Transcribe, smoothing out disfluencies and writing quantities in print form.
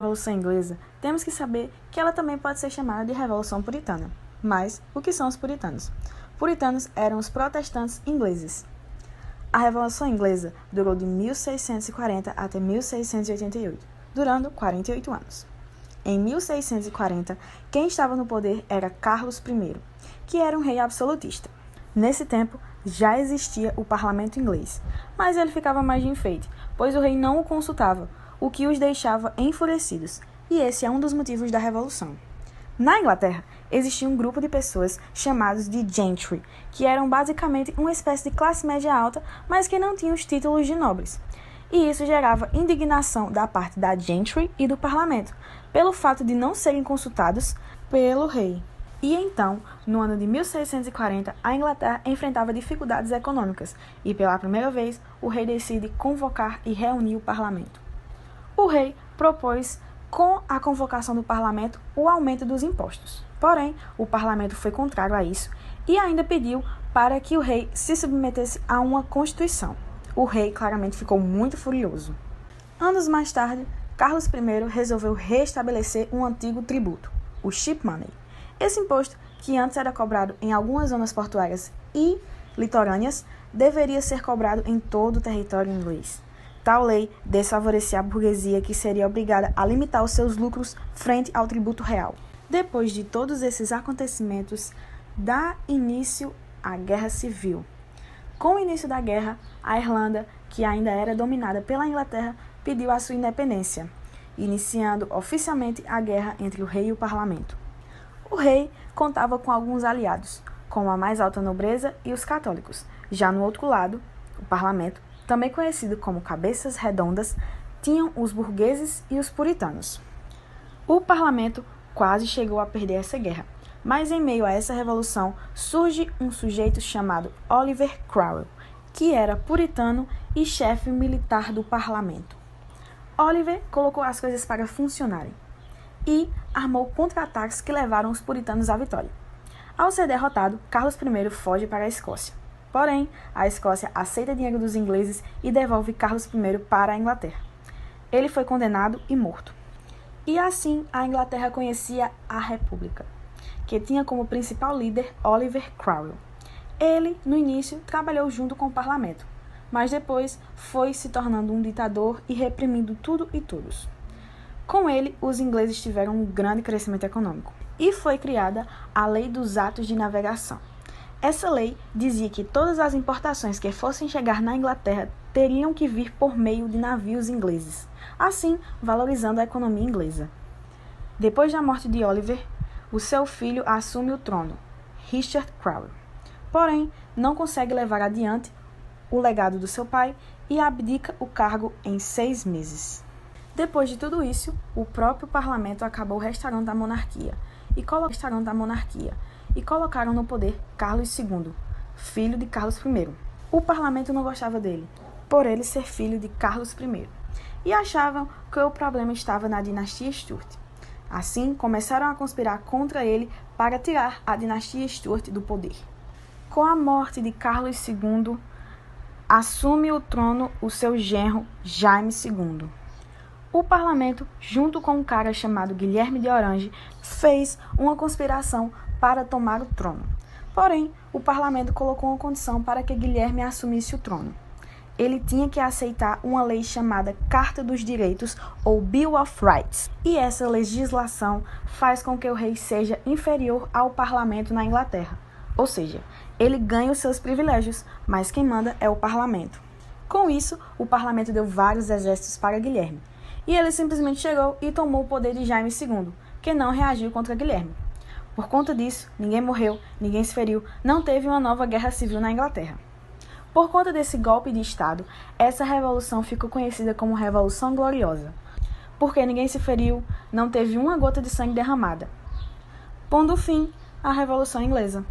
Revolução Inglesa, temos que saber que ela também pode ser chamada de Revolução Puritana. Mas, o que são os puritanos? Puritanos eram os protestantes ingleses. A Revolução Inglesa durou de 1640 até 1688, durando 48 anos. Em 1640, quem estava no poder era Carlos I, que era um rei absolutista. Nesse tempo, já existia o parlamento inglês, mas ele ficava mais de enfeite, pois o rei não o consultava, o que os deixava enfurecidos, e esse é um dos motivos da Revolução. Na Inglaterra, existia um grupo de pessoas chamados de gentry, que eram basicamente uma espécie de classe média alta, mas que não tinham os títulos de nobres. E isso gerava indignação da parte da gentry e do parlamento, pelo fato de não serem consultados pelo rei. E então, no ano de 1640, a Inglaterra enfrentava dificuldades econômicas, e pela primeira vez, o rei decide convocar e reunir o parlamento. O rei propôs, com a convocação do parlamento, o aumento dos impostos. Porém, o parlamento foi contrário a isso e ainda pediu para que o rei se submetesse a uma constituição. O rei claramente ficou muito furioso. Anos mais tarde, Carlos I resolveu restabelecer um antigo tributo, o ship money. Esse imposto, que antes era cobrado em algumas zonas portuárias e litorâneas, deveria ser cobrado em todo o território inglês. Tal lei desfavorecia a burguesia, que seria obrigada a limitar os seus lucros frente ao tributo real. Depois de todos esses acontecimentos, dá início à Guerra Civil. Com o início da guerra, a Irlanda, que ainda era dominada pela Inglaterra, pediu a sua independência, iniciando oficialmente a guerra entre o rei e o parlamento. O rei contava com alguns aliados, como a mais alta nobreza e os católicos. Já no outro lado, o parlamento, também conhecido como cabeças redondas, tinham os burgueses e os puritanos. O parlamento quase chegou a perder essa guerra, mas em meio a essa revolução surge um sujeito chamado Oliver Cromwell, que era puritano e chefe militar do parlamento. Oliver colocou as coisas para funcionarem e armou contra-ataques que levaram os puritanos à vitória. Ao ser derrotado, Carlos I foge para a Escócia. Porém, a Escócia aceita dinheiro dos ingleses e devolve Carlos I para a Inglaterra. Ele foi condenado e morto. E assim, a Inglaterra conhecia a República, que tinha como principal líder Oliver Cromwell. Ele, no início, trabalhou junto com o parlamento, mas depois foi se tornando um ditador e reprimindo tudo e todos. Com ele, os ingleses tiveram um grande crescimento econômico e foi criada a Lei dos Atos de Navegação. Essa lei dizia que todas as importações que fossem chegar na Inglaterra teriam que vir por meio de navios ingleses, assim valorizando a economia inglesa. Depois da morte de Oliver, o seu filho assume o trono, Richard Cromwell. Porém, não consegue levar adiante o legado do seu pai e abdica o cargo em 6 meses. Depois de tudo isso, o próprio parlamento acabou restaurando a monarquia e colocaram no poder Carlos II, filho de Carlos I. O parlamento não gostava dele, por ele ser filho de Carlos I, e achavam que o problema estava na dinastia Stuart. Assim, começaram a conspirar contra ele para tirar a dinastia Stuart do poder. Com a morte de Carlos II, assume o trono o seu genro Jaime II. O parlamento, junto com um cara chamado Guilherme de Orange, fez uma conspiração para tomar o trono. Porém, o parlamento colocou uma condição para que Guilherme assumisse o trono. Ele tinha que aceitar uma lei chamada Carta dos Direitos, ou Bill of Rights. E essa legislação faz com que o rei seja inferior ao parlamento na Inglaterra. Ou seja, ele ganha os seus privilégios, mas quem manda é o parlamento. Com isso, o parlamento deu vários exércitos para Guilherme. E ele simplesmente chegou e tomou o poder de Jaime II, que não reagiu contra Guilherme. Por conta disso, ninguém morreu, ninguém se feriu, não teve uma nova guerra civil na Inglaterra. Por conta desse golpe de Estado, essa revolução ficou conhecida como Revolução Gloriosa, porque ninguém se feriu, não teve uma gota de sangue derramada. Pondo fim à Revolução Inglesa.